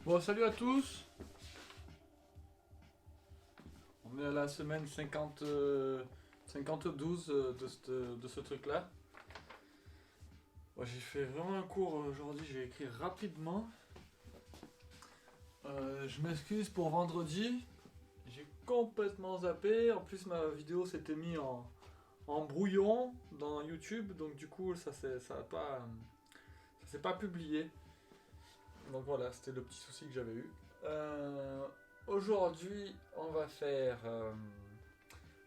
Bon, salut à tous. On est à la semaine 50, 52 de ce truc-là. Bon, j'ai fait vraiment un cours aujourd'hui, j'ai écrit rapidement. Je m'excuse pour vendredi. J'ai complètement zappé. En plus, ma vidéo s'était mise en brouillon dans YouTube. Donc du coup, ça s'est pas publié. Donc voilà, c'était le petit souci que j'avais eu. Aujourd'hui, on va faire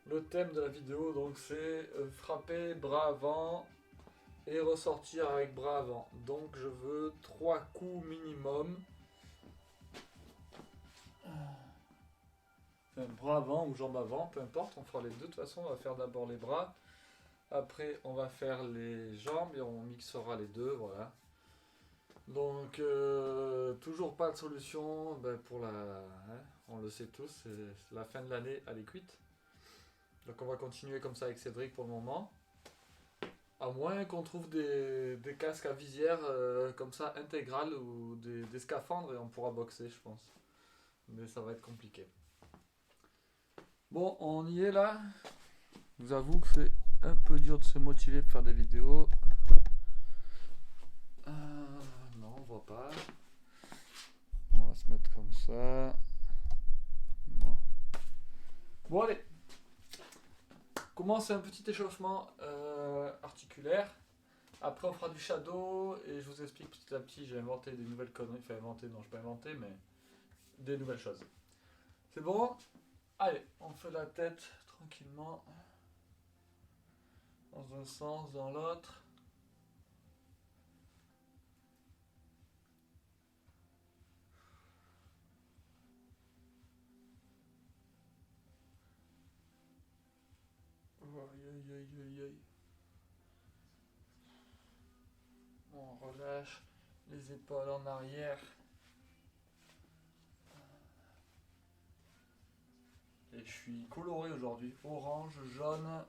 le thème de la vidéo. Donc c'est frapper bras avant et ressortir avec bras avant. Donc je veux 3 coups minimum. Enfin, bras avant ou jambes avant, peu importe, on fera les deux. De toute façon, on va faire d'abord les bras. Après, on va faire les jambes et on mixera les deux, voilà. Donc, toujours pas de solution pour la... hein, on le sait tous, c'est la fin de l'année, elle est cuite. Donc on va continuer comme ça avec Cédric pour le moment. À moins qu'on trouve des casques à visière comme ça, intégrales, ou des scaphandres, et on pourra boxer, je pense. Mais ça va être compliqué. Bon, on y est là. Je vous avoue que c'est un peu dur de se motiver pour faire des vidéos. Non, on voit pas. On va se mettre comme ça. Bon, allez. Commence un petit échauffement articulaire. Après, on fera du shadow et je vous explique petit à petit. J'ai inventé des nouvelles conneries. Enfin, inventé, non, je peux inventer, mais des nouvelles choses. C'est bon? Allez, on fait la tête tranquillement. Dans un sens, dans l'autre. Aïe, aïe, aïe, aïe. On relâche les épaules en arrière. Et je suis coloré aujourd'hui. Orange, jaune.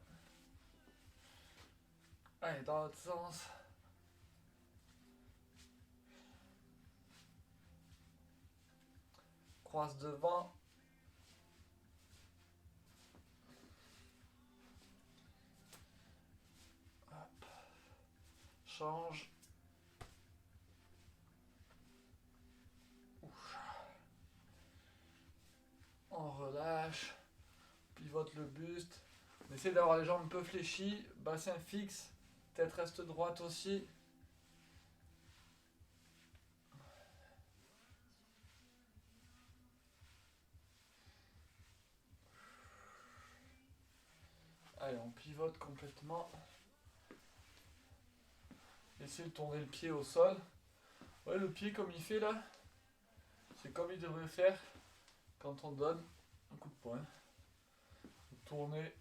Allez, dans l'autre sens. Croise devant. Hop. Change. Ouf. On relâche. Pivote le buste. On essaie d'avoir les jambes un peu fléchies. Bassin fixe. Tête reste droite aussi. Allez, on pivote complètement. Essayez de tourner le pied au sol. Ouais, le pied comme il fait là, c'est comme il devrait faire quand on donne un coup de poing. Tourner.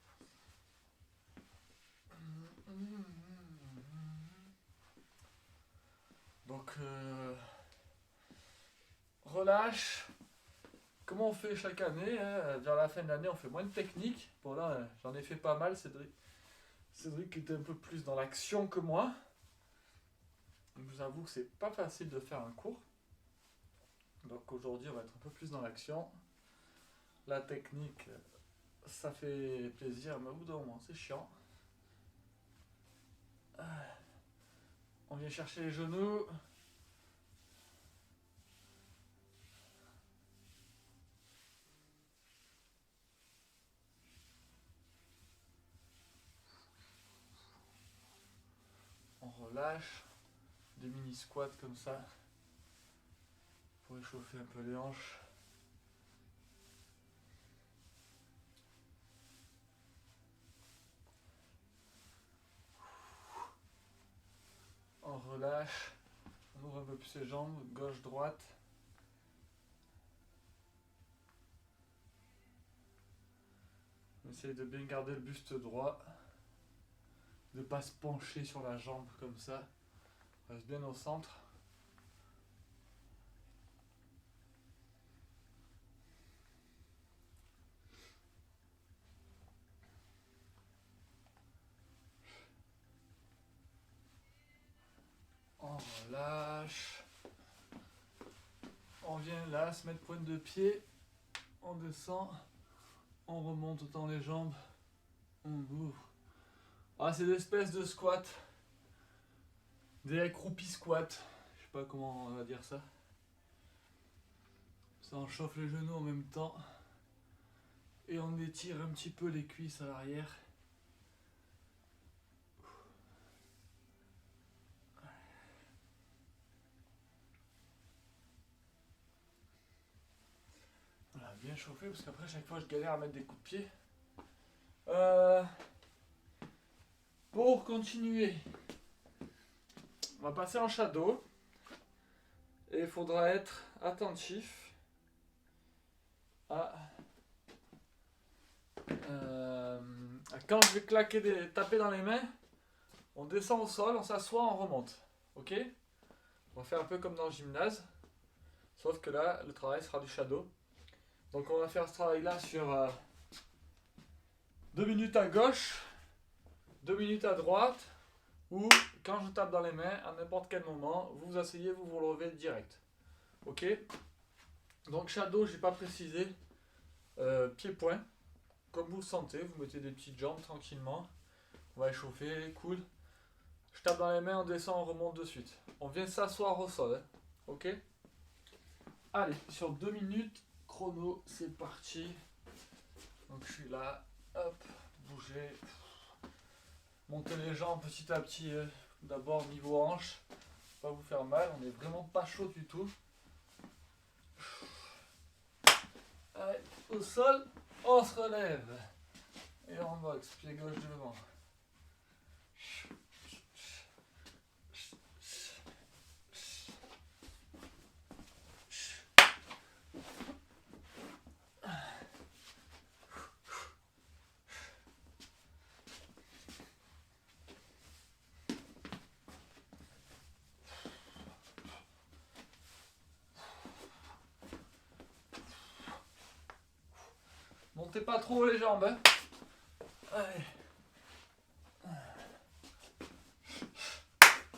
Donc, relâche. Comment on fait chaque année hein, vers la fin de l'année, on fait moins de technique. Bon, là, j'en ai fait pas mal. Cédric était un peu plus dans l'action que moi. Je vous avoue que c'est pas facile de faire un cours. Donc aujourd'hui, on va être un peu plus dans l'action. La technique, ça fait plaisir, mais au bout d'un moment, c'est chiant. On vient chercher les genoux. On relâche. Des mini squats comme ça. Pour échauffer un peu les hanches. On relâche. On ouvre un peu plus ses jambes. Gauche, droite. On essaye de bien garder le buste droit. De ne pas se pencher sur la jambe comme ça. On reste bien au centre. On relâche. On vient là, se mettre pointe de pied, on descend, on remonte autant les jambes, on ouvre. Ah, c'est des espèces de squats, des accroupis squats, je sais pas comment on va dire ça. Ça on chauffe les genoux en même temps et on étire un petit peu les cuisses à l'arrière. Voilà, bien chauffé parce qu'après chaque fois je galère à mettre des coups de pied. Pour continuer, on va passer en shadow et il faudra être attentif à quand je vais taper dans les mains, on descend au sol, on s'assoit, on remonte. Ok? On va faire un peu comme dans le gymnase, sauf que là le travail sera du shadow. Donc on va faire ce travail là sur 2 minutes à gauche, 2 minutes à droite, ou quand je tape dans les mains, à n'importe quel moment, vous vous asseyez, vous vous relevez direct. Ok? Donc shadow, j'ai pas précisé, pied-point, comme vous le sentez, vous mettez des petites jambes tranquillement, on va échauffer, cool. Je tape dans les mains, on descend, on remonte de suite. On vient s'asseoir au sol, hein. Ok? Allez, sur 2 minutes, chrono, c'est parti. Donc je suis là, hop, bouger, monter les jambes petit à petit, d'abord niveau hanche, pas vous faire mal, on n'est vraiment pas chaud du tout. Allez, au sol, on se relève. Et on boxe, pied gauche devant. Montez pas trop les jambes, hein. Allez.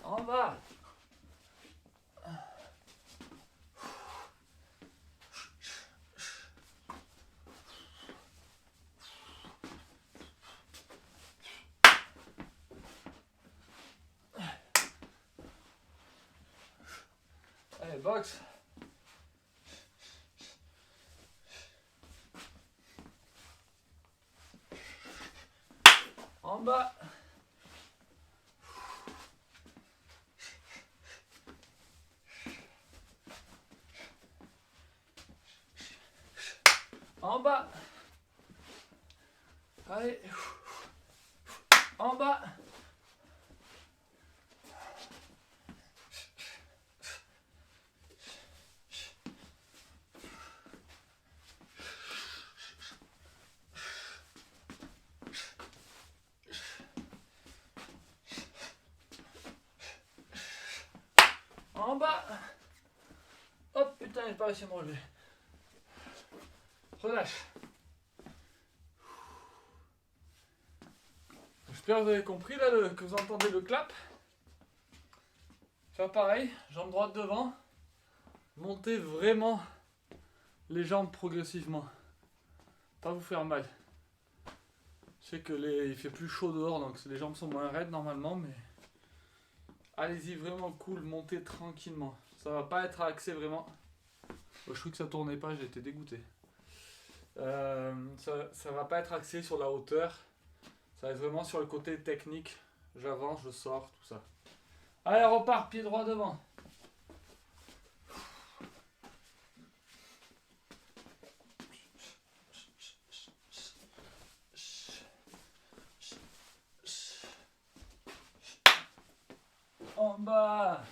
En bas. Allez, boxe. En bas. En bas. Allez. En bas. En bas. Hop, putain, j'ai pas réussi à me relever. Relâche. J'espère que vous avez compris là, que vous entendez le clap. Faire pareil, jambe droite devant. Montez vraiment les jambes progressivement. Pas vous faire mal. Je sais que il fait plus chaud dehors, donc les jambes sont moins raides normalement, mais allez-y vraiment cool, montez tranquillement. Ça va pas être axé vraiment. Je trouve que ça tournait pas, j'ai été dégoûté. Ça va pas être axé sur la hauteur. Ça va être vraiment sur le côté technique. J'avance, je sors, tout ça. Allez, on repart, pied droit devant. En bas.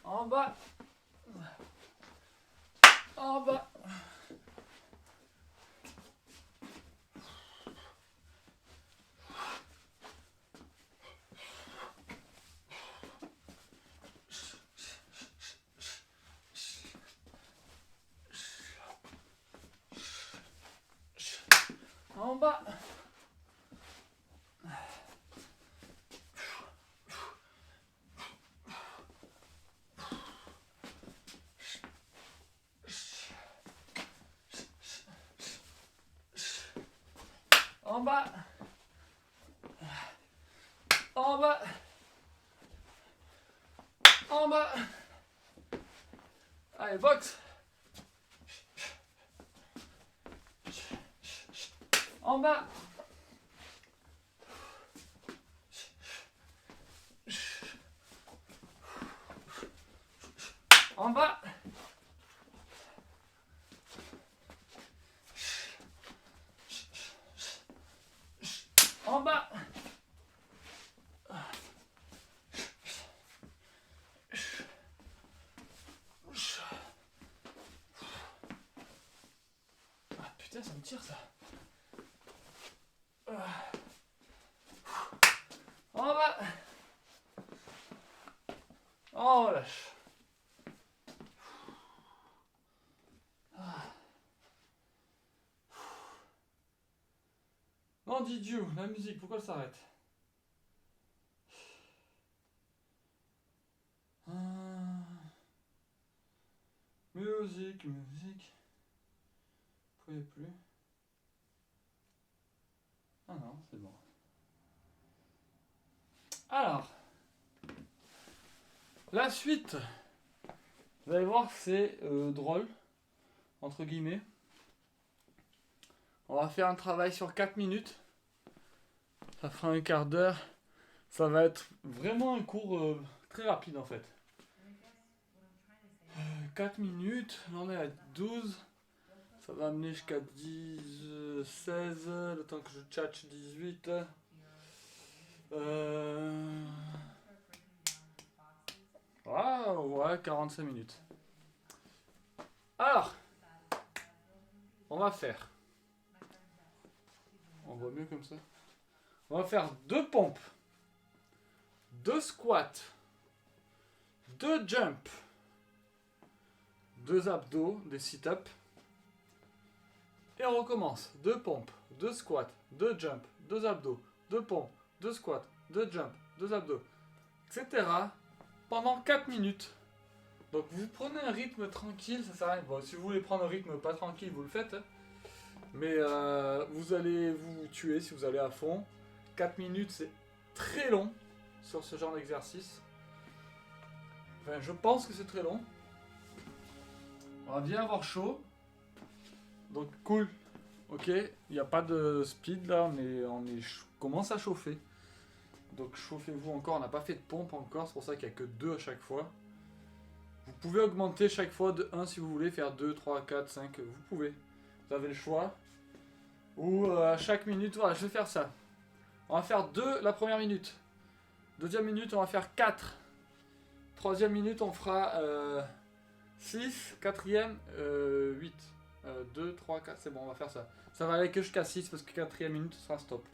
En bas. En bas. En bas. En bas. En bas. En bas. Allez, boxe. En bas. En bas. En bas. Ah putain, ça me tire ça. En bas. En relâche. Non, Didiou, la musique, pourquoi elle s'arrête? Musique, musique. Pourquoi il n'y a plus? Ah non, c'est bon. Alors, la suite, vous allez voir, c'est drôle, entre guillemets. On va faire un travail sur 4 minutes. Ça fera un quart d'heure. Ça va être vraiment un cours très rapide en fait. 4 minutes, là on est à 12. Ça va amener jusqu'à 10, 16, le temps que je tchatche 18. Ouais, 45 minutes. Alors, on va faire. On voit mieux comme ça. On va faire 2 pompes, 2 squats, 2 jumps, 2 abdos, des sit-ups. Et on recommence. 2 pompes, 2 squats, 2 jumps, 2 abdos, 2 pompes, 2 squats, 2 jumps, 2 abdos, etc. pendant 4 minutes. Donc vous prenez un rythme tranquille, ça sert à rien. Bon, si vous voulez prendre un rythme pas tranquille, vous le faites. Hein. Mais vous allez vous tuer si vous allez à fond. 4 minutes, c'est très long sur ce genre d'exercice. Enfin, je pense que c'est très long. On va bien avoir chaud. Donc cool. Ok, il n'y a pas de speed là, mais commence à chauffer. Donc chauffez-vous encore, on n'a pas fait de pompe encore, c'est pour ça qu'il n'y a que 2 à chaque fois. Vous pouvez augmenter chaque fois de 1 si vous voulez, faire 2, 3, 4, 5, vous pouvez. Vous avez le choix. Ou à chaque minute, voilà, je vais faire ça. On va faire 2 la première minute. Deuxième minute, on va faire 4. Troisième minute, on fera 6. Quatrième, 8. 2, 3, 4, c'est bon, on va faire ça. Ça va aller que jusqu'à 6 parce que quatrième minute, ce sera stop.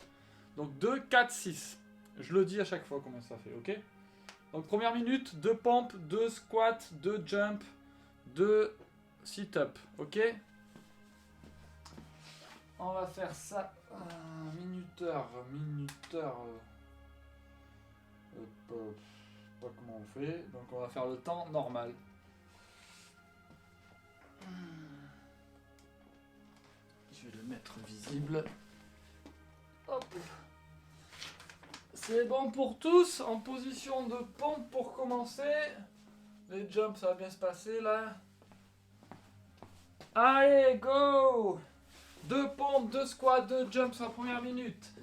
Donc 2, 4, 6. Je le dis à chaque fois combien ça fait, ok? Donc première minute, 2 pompes, 2 squats, 2 jumps, 2 sit-up, ok? On va faire ça minuteur. Pas comment on fait. Donc on va faire le temps normal. Je vais le mettre visible. Hop. C'est bon pour tous. En position de pompe pour commencer. Les jumps, ça va bien se passer là. Allez, go! 2 pompes, 2 squats, 2 jumps en première minute.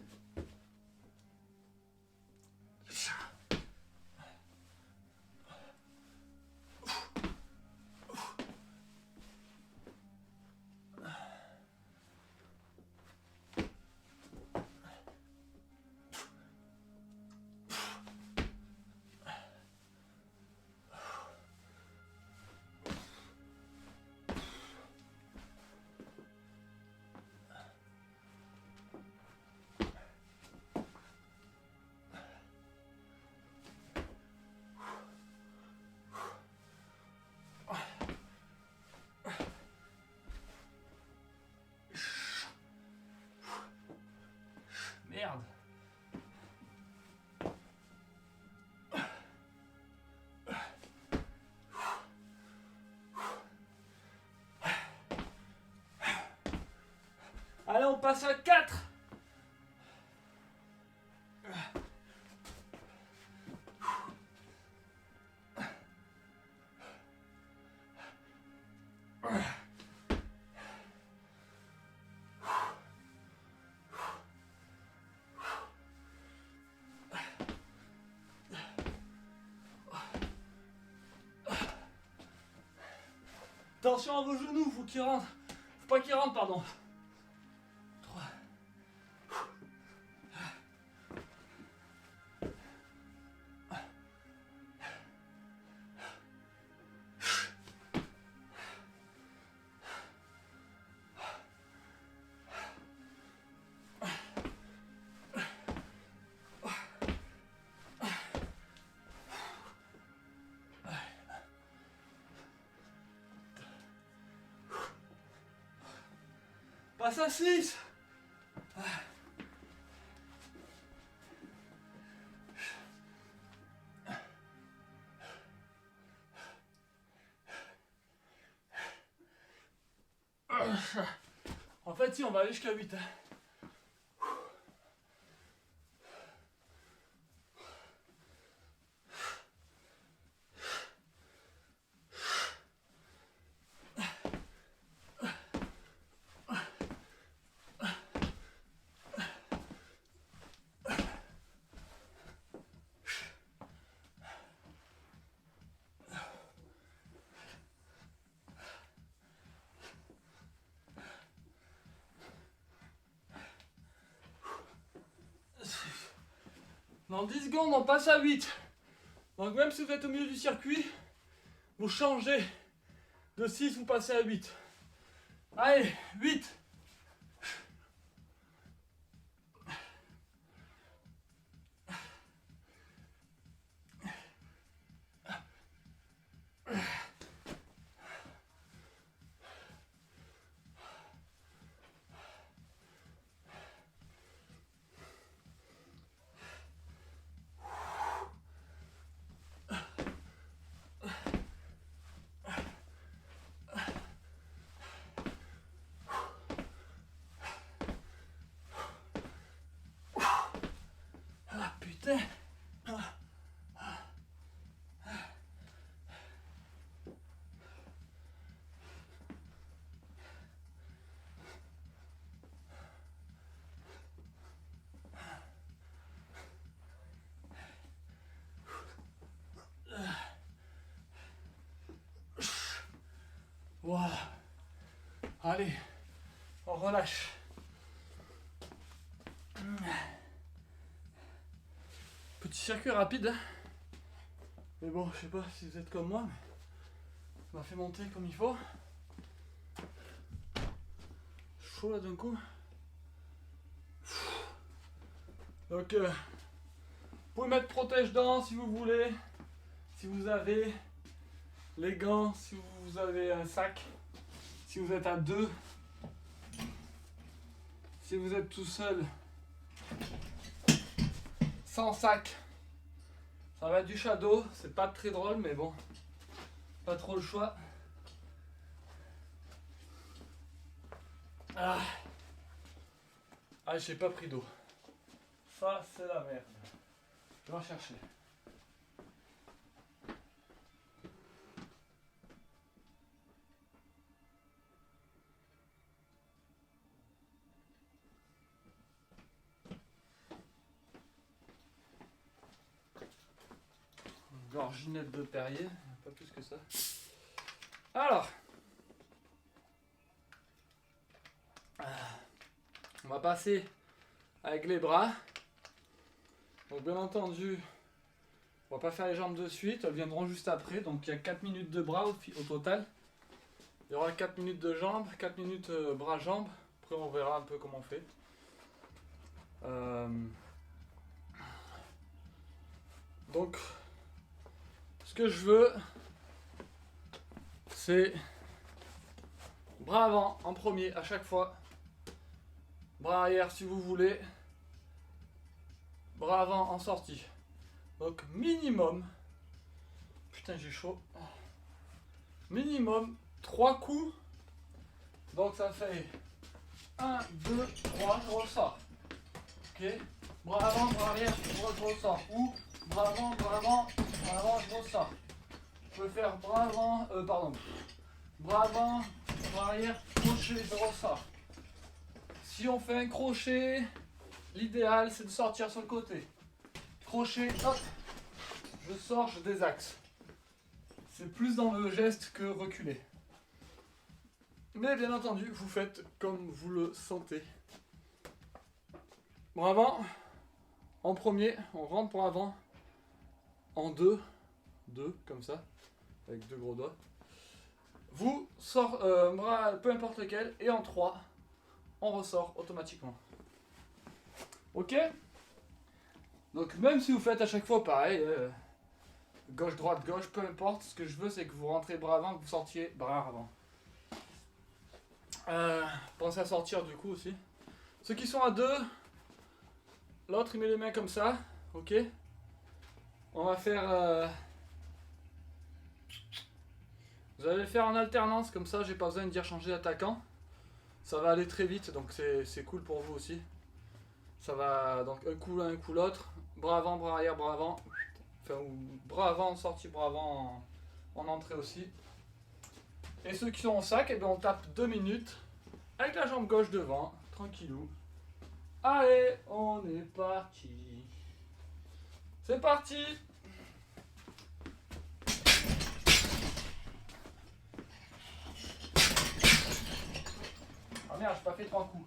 passe à 4. Attention à vos genoux, faut qu'ils rentrent. Faut pas qu'ils rentrent, pardon. 3. Passe à 6. En fait, si on va aller jusqu'à 8. Dans 10 secondes, on passe à 8. Donc même si vous êtes au milieu du circuit, vous changez de 6, vous passez à 8. Allez, 8. Ah putain. Voilà. Allez, on relâche. Petit circuit rapide. Mais bon, je sais pas si vous êtes comme moi, mais ça m'a fait monter comme il faut. Chaud là d'un coup. Donc, vous pouvez mettre protège-dents si vous voulez. Si vous avez les gants, si vous avez un sac. Si vous êtes à 2. Si vous êtes tout seul. Sans sac. Ça va être du shadow. C'est pas très drôle, mais bon. Pas trop le choix. Ah, j'ai pas pris d'eau. Ça, c'est la merde. Je vais en chercher. Une gorginette de Perrier, pas plus que ça. Alors, on va passer avec les bras. Donc bien entendu, on va pas faire les jambes de suite, elles viendront juste après. Donc il y a 4 minutes de bras au total. Il y aura 4 minutes de jambes, 4 minutes bras-jambes. Après on verra un peu comment on fait. Donc, ce que je veux, c'est bras avant en premier à chaque fois. Bras arrière si vous voulez. Bras avant en sortie. Donc minimum, putain j'ai chaud, minimum 3 coups. Donc ça fait 1, 2, 3, je ressors. Ok. Bras avant, bras arrière, je ressors. Ou bras avant, je ressors. Je peux faire bras avant, bras avant, bras arrière, crochet, je ressors. Si on fait un crochet, l'idéal c'est de sortir sur le côté. Crochet, hop, je sors, je désaxe. C'est plus dans le geste que reculer. Mais bien entendu, vous faites comme vous le sentez. Bras avant, en premier, on rentre pour avant, en deux, comme ça, avec 2 gros doigts. Vous sort, bras, peu importe lequel, et en 3, on ressort automatiquement. Ok? Donc même si vous faites à chaque fois pareil, gauche, droite, gauche, peu importe, ce que je veux c'est que vous rentrez bras avant, que vous sortiez bras avant. Pensez à sortir du coup aussi. Ceux qui sont à 2, l'autre il met les mains comme ça, ok? On va faire... Vous allez le faire en alternance, comme ça j'ai pas besoin de dire changer d'attaquant. Ça va aller très vite, donc c'est cool pour vous aussi. Ça va donc un coup l'un, un coup l'autre. Bras avant, bras arrière, bras avant. Enfin, ou bras avant en sortie, bras avant en entrée aussi. Et ceux qui sont en sac, et bien on tape 2 minutes. Avec la jambe gauche devant, tranquillou. Allez, on est parti. C'est parti. Ah merde, j'ai pas fait 3 coups.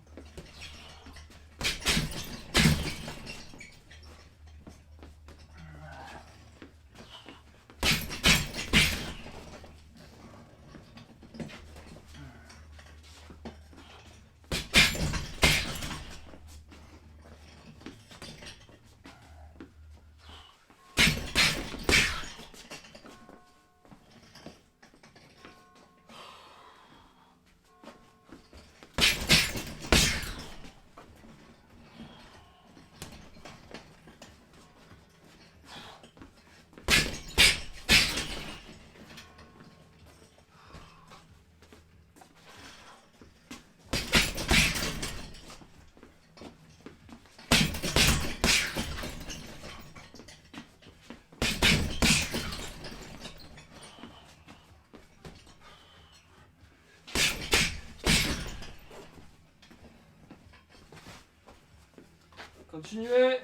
Continuez.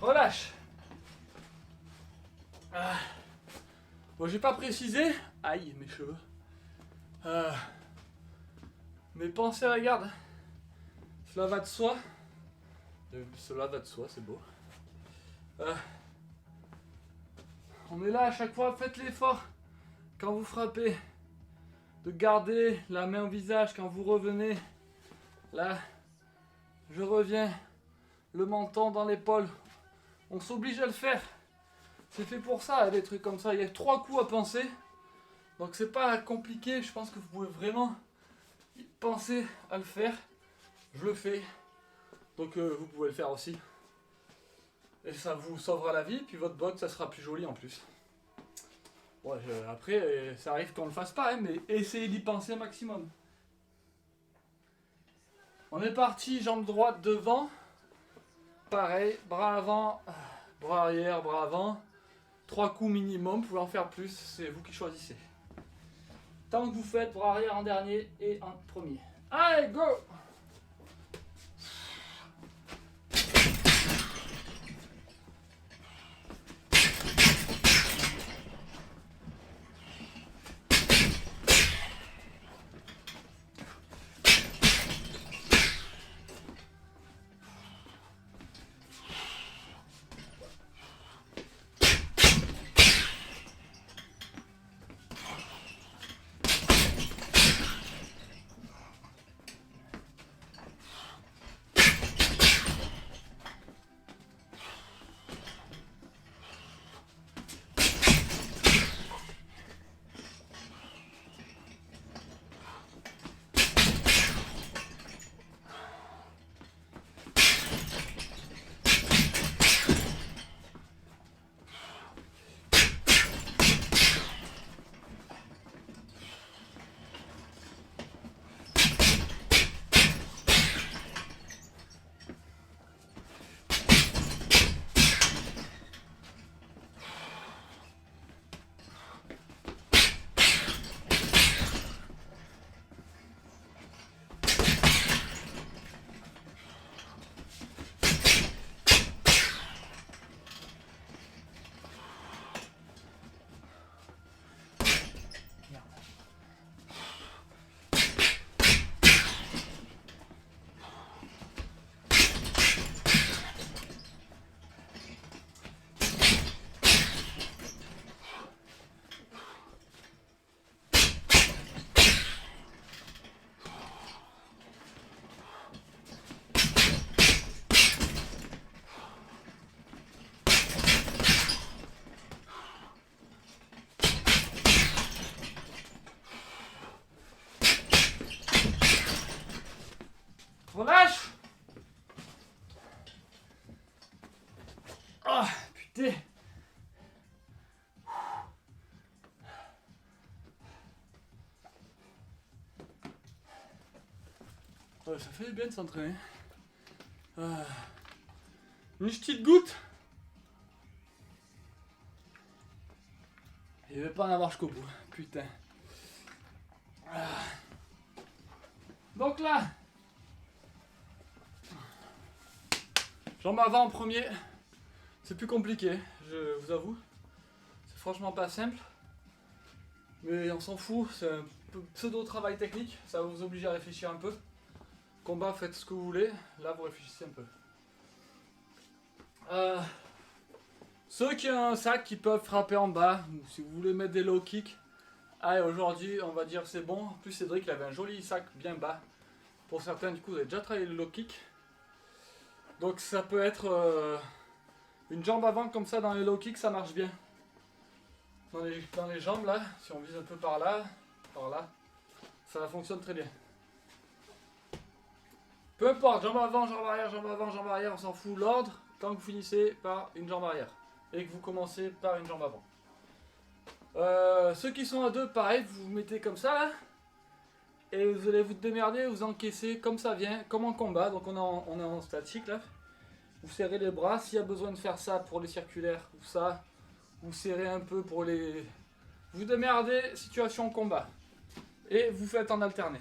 Relâche. Bon, j'ai pas précisé. Aïe, mes cheveux. Mais pensez à la garde. Cela va de soi. Cela va de soi, c'est beau. On est là à chaque fois, faites l'effort. Quand vous frappez, de garder la main au visage quand vous revenez. Là, je reviens. Le menton dans l'épaule. On s'oblige à le faire. C'est fait pour ça, des trucs comme ça. Il y a 3 coups à penser. Donc c'est pas compliqué. Je pense que vous pouvez vraiment penser à le faire. Je le fais. Donc vous pouvez le faire aussi. Et ça vous sauvera la vie. Puis votre boxe, ça sera plus joli en plus. Ouais, après, ça arrive qu'on le fasse pas. Hein, mais essayez d'y penser un maximum. On est parti. Jambe droite devant. Pareil, bras avant, bras arrière, bras avant. 3 coups minimum, vous pouvez en faire plus, c'est vous qui choisissez. Tant que vous faites bras arrière en dernier et en premier. Allez, go! Ouais, ça fait bien de s'entraîner. Une petite goutte. Il va pas en avoir jusqu'au bout. Putain. Donc là, jambes avant en premier. C'est plus compliqué, je vous avoue. C'est franchement pas simple. Mais on s'en fout, c'est un pseudo travail technique. Ça va vous obliger à réfléchir un peu. Combat, faites ce que vous voulez. Là, vous réfléchissez un peu. Ceux qui ont un sac qui peuvent frapper en bas, ou si vous voulez mettre des low kicks, allez, aujourd'hui, on va dire c'est bon. En plus, Cédric il avait un joli sac bien bas. Pour certains, du coup, vous avez déjà travaillé le low kick. Donc, ça peut être une jambe avant comme ça dans les low kicks, ça marche bien. Dans les jambes, là, si on vise un peu par là, ça fonctionne très bien. Peu importe, jambe avant, jambe arrière, jambe avant, jambe arrière, on s'en fout. L'ordre, tant que vous finissez par une jambe arrière et que vous commencez par une jambe avant. Ceux qui sont à deux, pareil, vous vous mettez comme ça là, et vous allez vous démerder, vous encaissez comme ça vient, comme en combat. Donc on est en statique là. Vous serrez les bras, s'il y a besoin de faire ça pour les circulaires ou ça, vous serrez un peu pour les... Vous démerdez, situation combat. Et vous faites en alterné.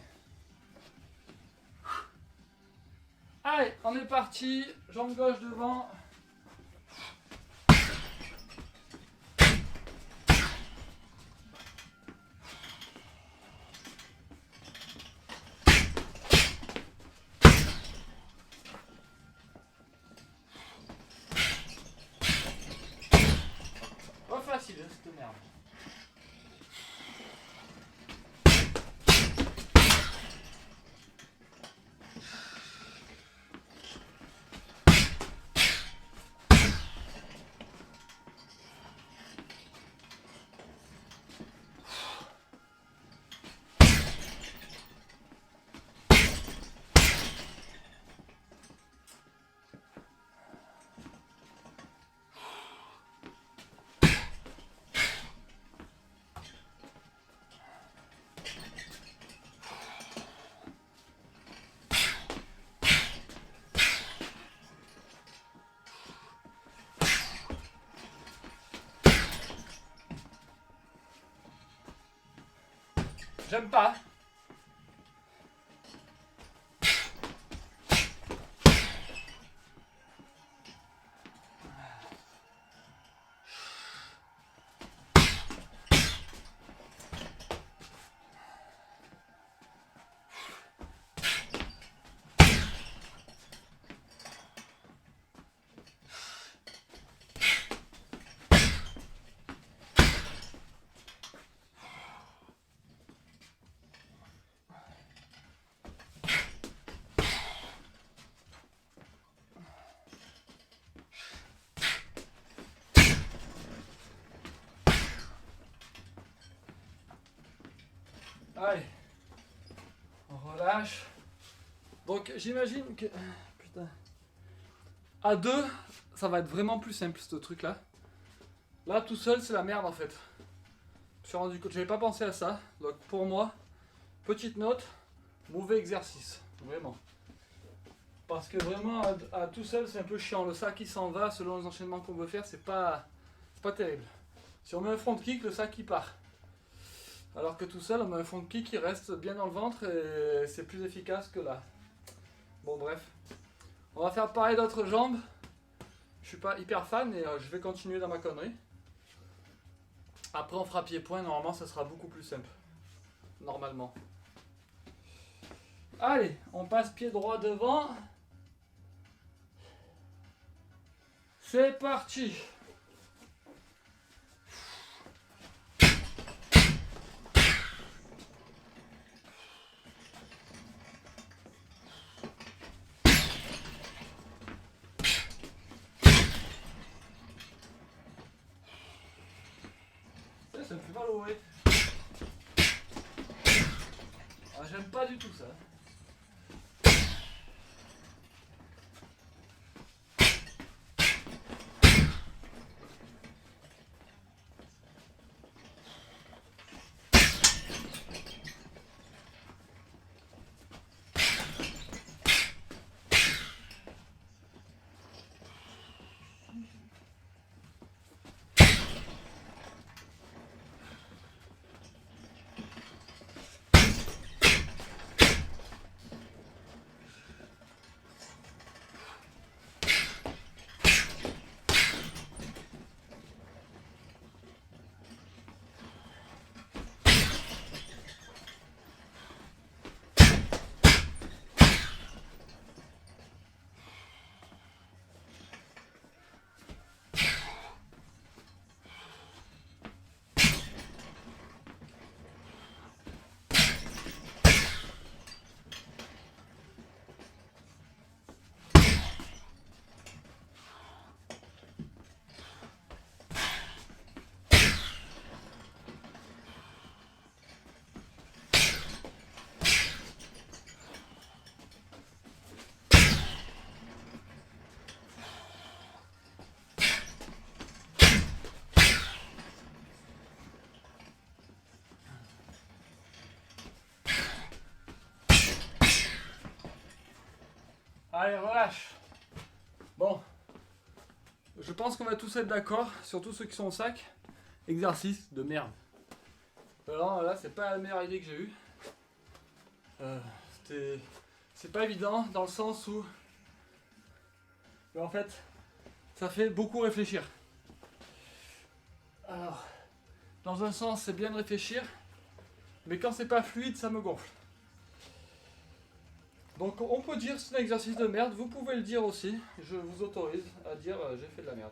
Allez, on est parti, jambe gauche devant. Pas facile, cette merde. J'aime pas. Allez, on relâche. Donc j'imagine que... Putain. À deux, ça va être vraiment plus simple ce truc là. Là tout seul c'est la merde en fait. Je me suis rendu compte, j'avais pas pensé à ça. Donc pour moi, petite note, mauvais exercice. Vraiment. Parce que vraiment à tout seul c'est un peu chiant. Le sac qui s'en va selon les enchaînements qu'on veut faire, c'est pas terrible. Si on met un front kick, le sac il part. Alors que tout seul, on met un front kick qui reste bien dans le ventre et c'est plus efficace que là. Bon bref. On va faire pareil d'autres jambes. Je suis pas hyper fan et je vais continuer dans ma connerie. Après on fera pied-point, normalement ça sera beaucoup plus simple. Normalement. Allez, on passe pied droit devant. C'est parti. Ça me fait mal au nez. Ah, j'aime pas du tout ça. Allez, relâche. Bon. Je pense qu'on va tous être d'accord, surtout ceux qui sont au sac. Exercice de merde. Alors là, c'est pas la meilleure idée que j'ai eue. C'est pas évident dans le sens où... en fait, ça fait beaucoup réfléchir. Alors, dans un sens, c'est bien de réfléchir, mais quand c'est pas fluide, ça me gonfle. Donc on peut dire c'est un exercice de merde, vous pouvez le dire aussi, je vous autorise à dire j'ai fait de la merde.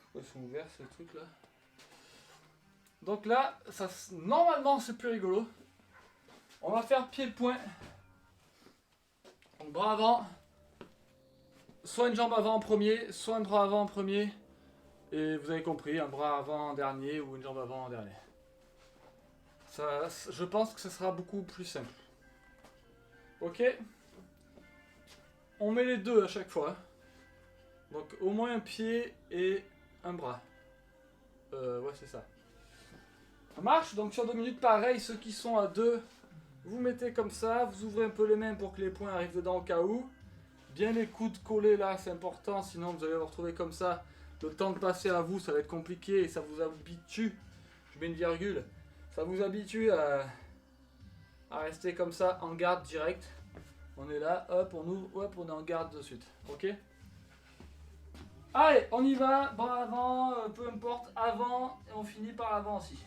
Pourquoi ils sont ouverts ces trucs là? Donc là, normalement c'est plus rigolo. On va faire pied-point. Donc bras avant, soit une jambe avant en premier, soit un bras avant en premier. Et vous avez compris, un bras avant en dernier ou une jambe avant en dernier. Ça, je pense que ce sera beaucoup plus simple. Ok? On met les deux à chaque fois. Donc au moins un pied et un bras. Ouais, c'est ça. Ça marche? Donc sur 2 minutes, pareil, ceux qui sont à 2, vous mettez comme ça, vous ouvrez un peu les mains pour que les poings arrivent dedans au cas où. Bien les coudes collés là, c'est important, sinon vous allez vous retrouver comme ça. Le temps de passer à vous, ça va être compliqué et ça vous habitue. Je mets une virgule. Ça vous habitue à rester comme ça en garde direct. On est là, hop, on ouvre, hop, on est en garde de suite. Ok? Allez, on y va, bras avant, peu importe, avant, et on finit par avant aussi.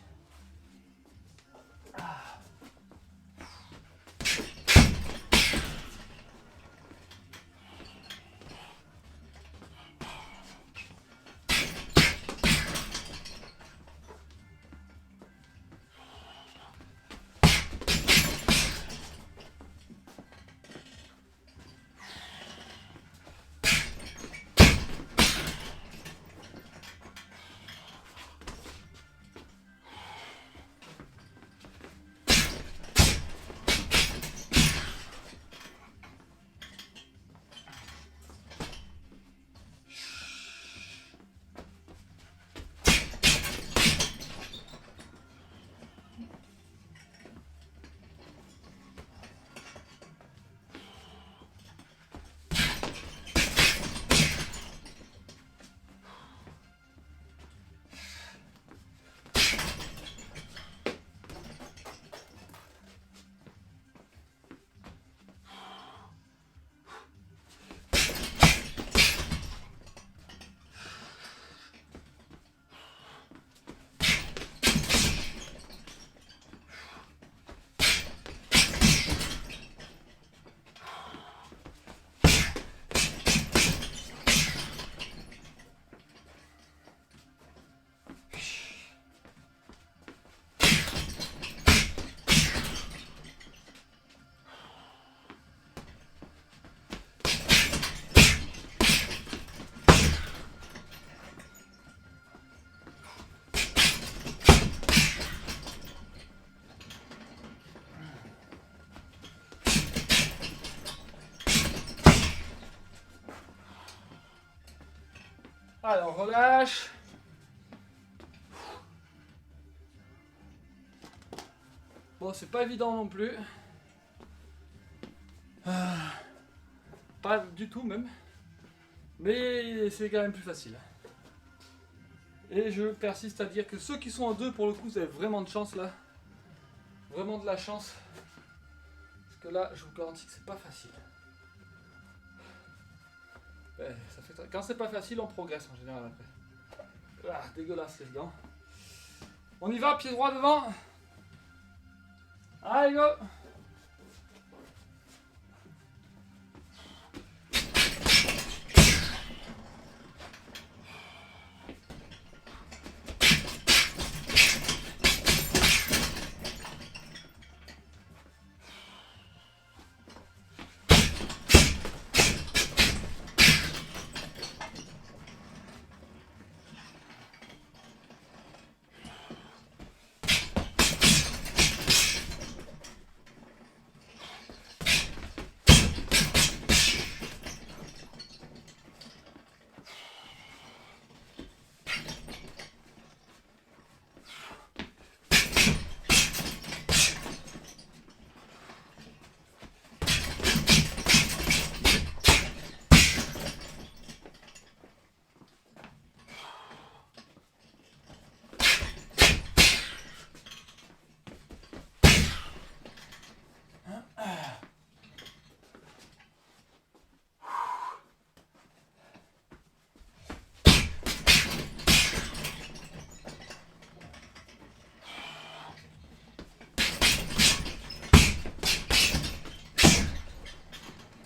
Alors, relâche. Bon, c'est pas évident non plus. Pas du tout même. Mais c'est quand même plus facile. Et je persiste à dire que ceux qui sont en 2, pour le coup, vous avez vraiment de chance là. Vraiment de la chance. Parce que là, je vous garantis que c'est pas facile. Ouais, quand c'est pas facile, on progresse en général après. Ah, dégueulasse les dents. On y va, pied droit devant. Allez, go.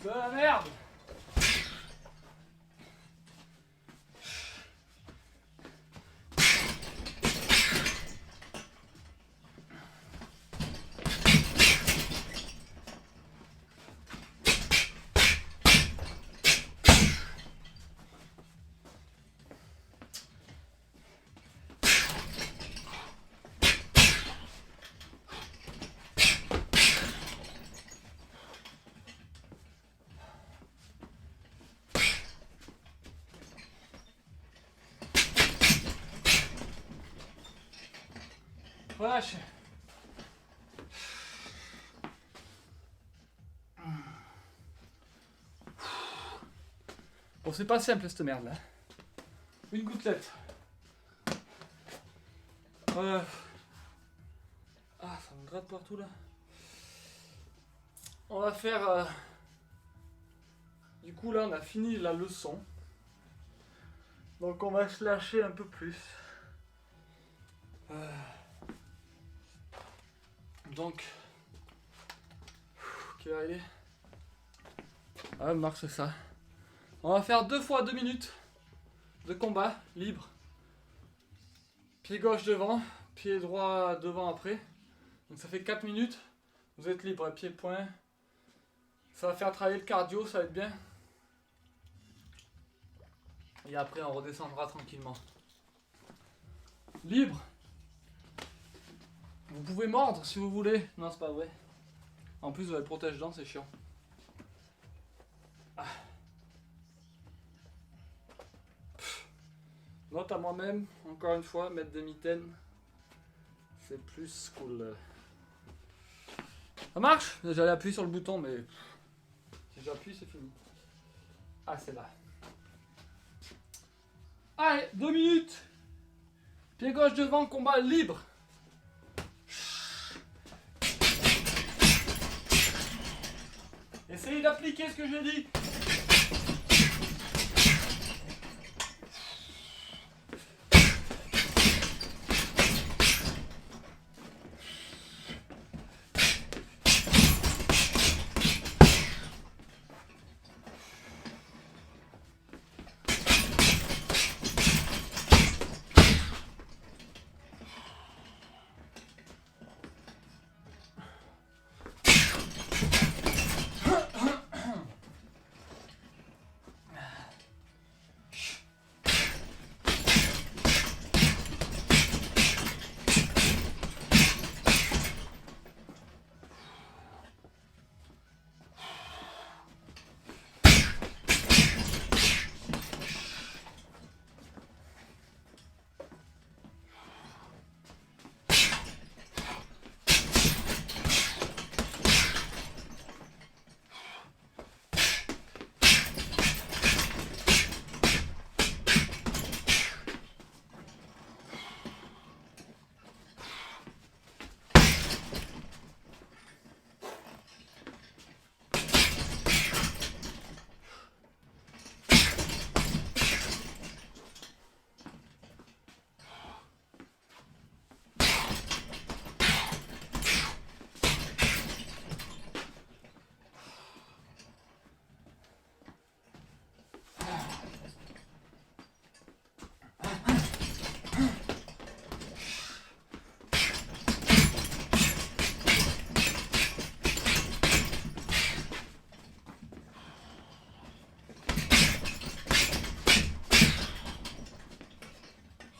de la merde. Relâchez. Bon, c'est pas simple cette merde là. Une gouttelette. Ah, ça me gratte partout là. On va faire... Du coup là on a fini la leçon. Donc on va se lâcher un peu plus. Donc... Quelle heure il est ? Ah, Marc, c'est ça. On va faire 2 fois 2 minutes de combat libre. Pied gauche devant, pied droit devant après. Donc ça fait 4 minutes. Vous êtes libre, pied point. Ça va faire travailler le cardio, ça va être bien. Et après on redescendra tranquillement. Libre. Vous pouvez mordre si vous voulez. Non, c'est pas vrai. En plus vous avez le protège-dents, c'est chiant. Ah. Note à moi-même, encore une fois, mettre des mitaines, c'est plus cool. Ça marche ? J'allais appuyer sur le bouton, mais si j'appuie, c'est fini. Ah, c'est là. Allez, 2 minutes. Pied gauche devant, combat libre. Essayez d'appliquer ce que j'ai dit.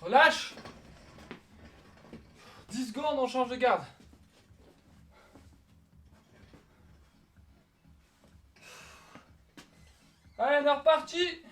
Relâche. 10 secondes, on change de garde. Allez, on est reparti.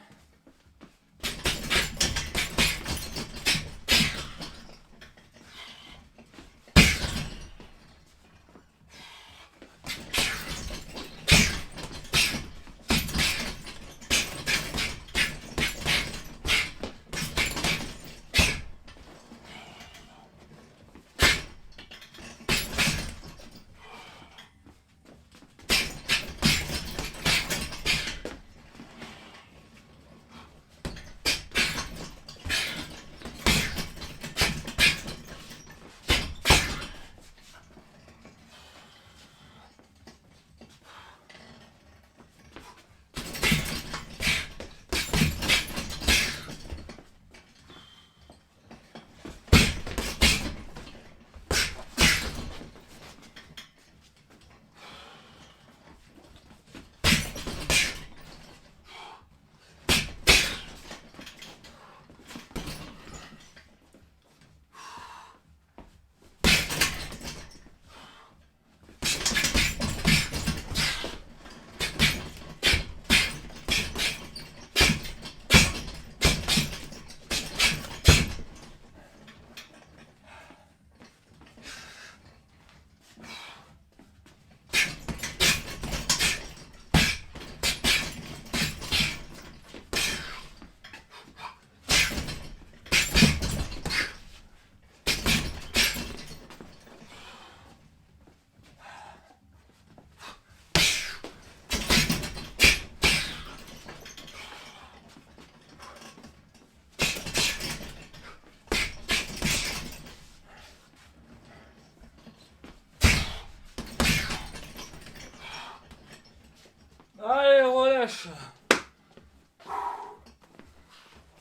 relâche.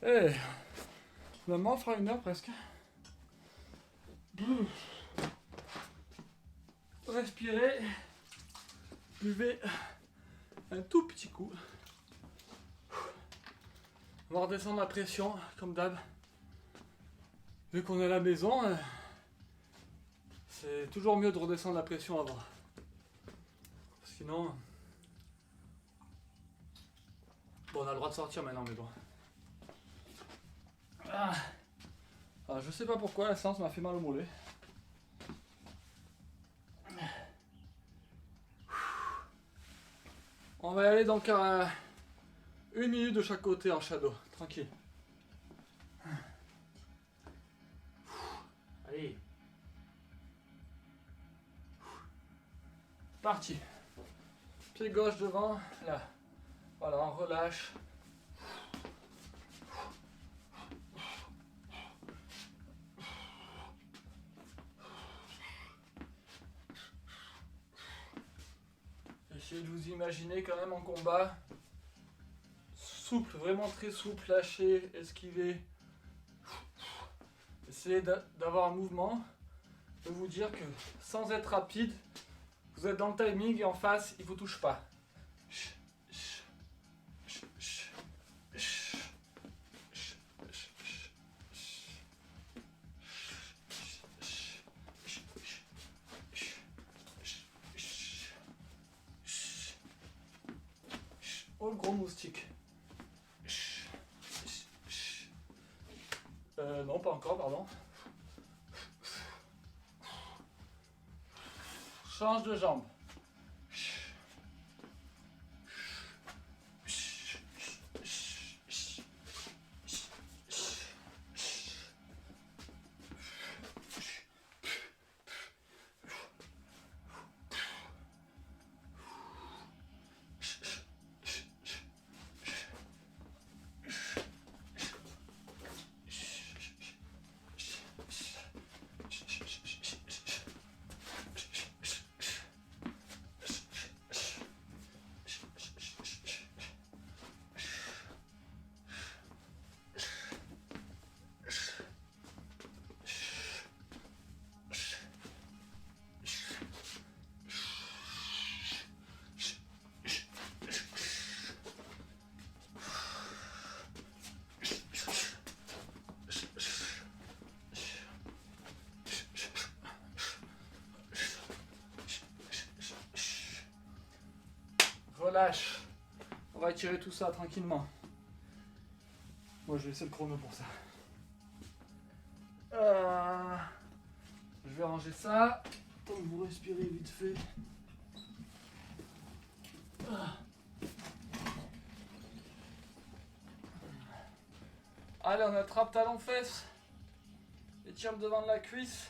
Eh, finalement, on fera 1 heure presque. Respirez. Buvez un tout petit coup. On va redescendre la pression, comme d'hab. Vu qu'on est à la maison, c'est toujours mieux de redescendre la pression avant. Sinon... Bon, on a le droit de sortir maintenant, mais bon. Alors, je sais pas pourquoi, la séance m'a fait mal au mollet. On va y aller donc à 1 minute de chaque côté en shadow, tranquille. Allez. Parti. Pied gauche devant, là. Voilà, on relâche. Essayez de vous imaginer quand même en combat. Souple, vraiment très souple, lâcher, esquiver. Essayez d'avoir un mouvement. Je peux vous dire que sans être rapide, vous êtes dans le timing et en face, il ne vous touche pas. Oh, le gros moustique. Non, pas encore, pardon. Change de jambe. Relâche. On va étirer tout ça tranquillement. Moi, je vais laisser le chrono pour ça. Je vais ranger ça. Tant que vous respirez vite fait. Allez, on attrape talon fesse. Étire le devant de la cuisse.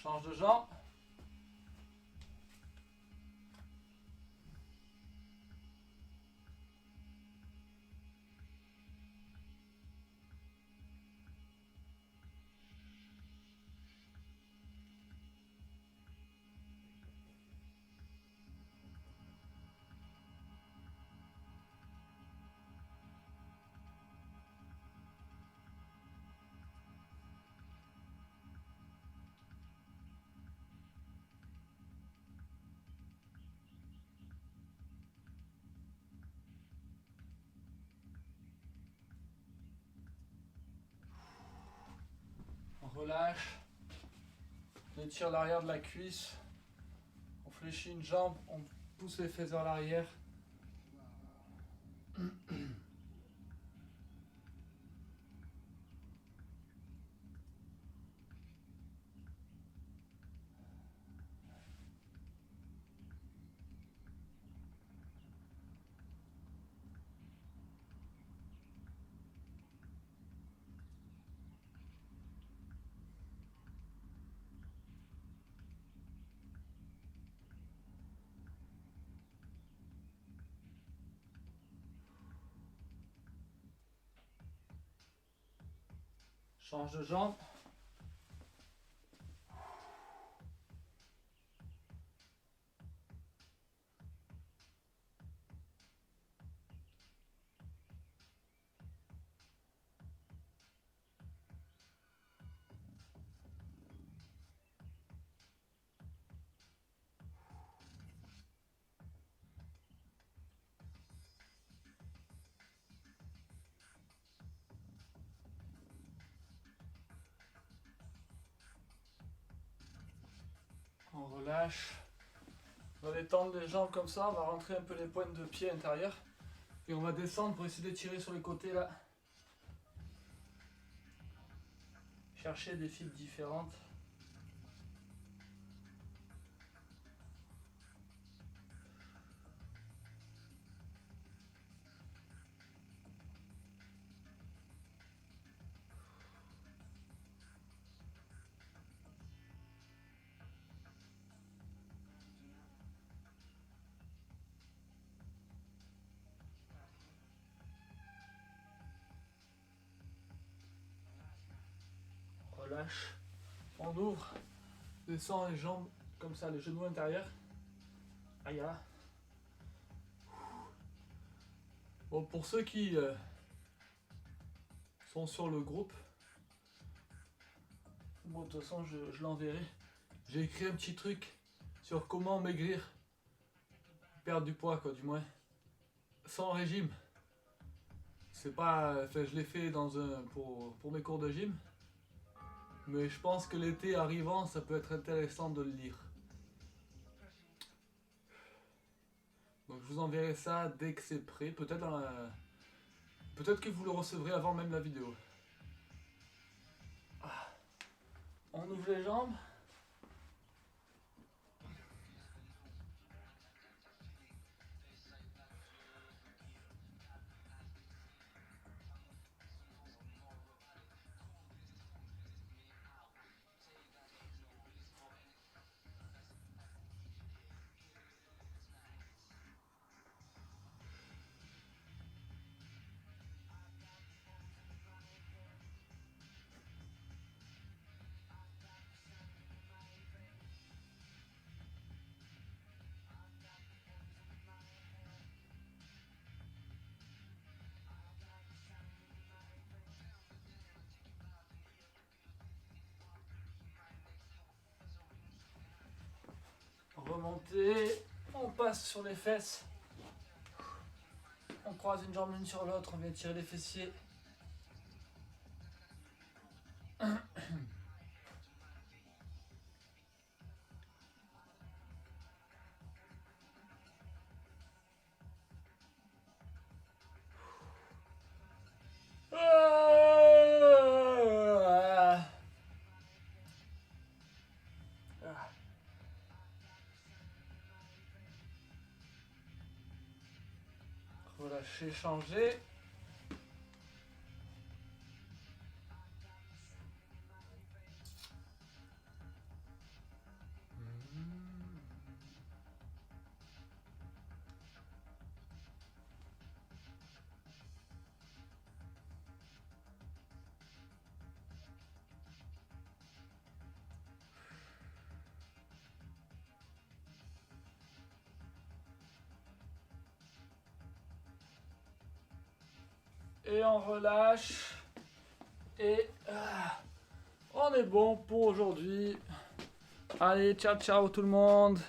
Change de jambe. On relâche. On étire l'arrière de la cuisse. On fléchit une jambe. On pousse les fesses vers l'arrière. Change de jambe. On relâche. On va détendre les jambes comme ça, on va rentrer un peu les pointes de pied intérieures. Et on va descendre pour essayer de tirer sur les côtés là. Chercher des fibres différentes. Relâche. On ouvre. Descend les jambes comme ça, les genoux intérieurs. Aïe là. Bon, pour ceux qui sont sur le groupe, bon, de toute façon, je l'enverrai. J'ai écrit un petit truc sur comment maigrir, perdre du poids, quoi, du moins, sans régime. C'est pas, enfin, je l'ai fait pour mes cours de gym, mais je pense que l'été arrivant, ça peut être intéressant de le lire. Donc je vous enverrai ça dès que c'est prêt, peut-être que vous le recevrez avant même la vidéo. On ouvre les jambes. Remonter, on passe sur les fesses, on croise une jambe l'une sur l'autre, on vient tirer les fessiers. Relâcher, changer. Et on relâche. Et on est bon pour aujourd'hui. Allez, ciao ciao tout le monde.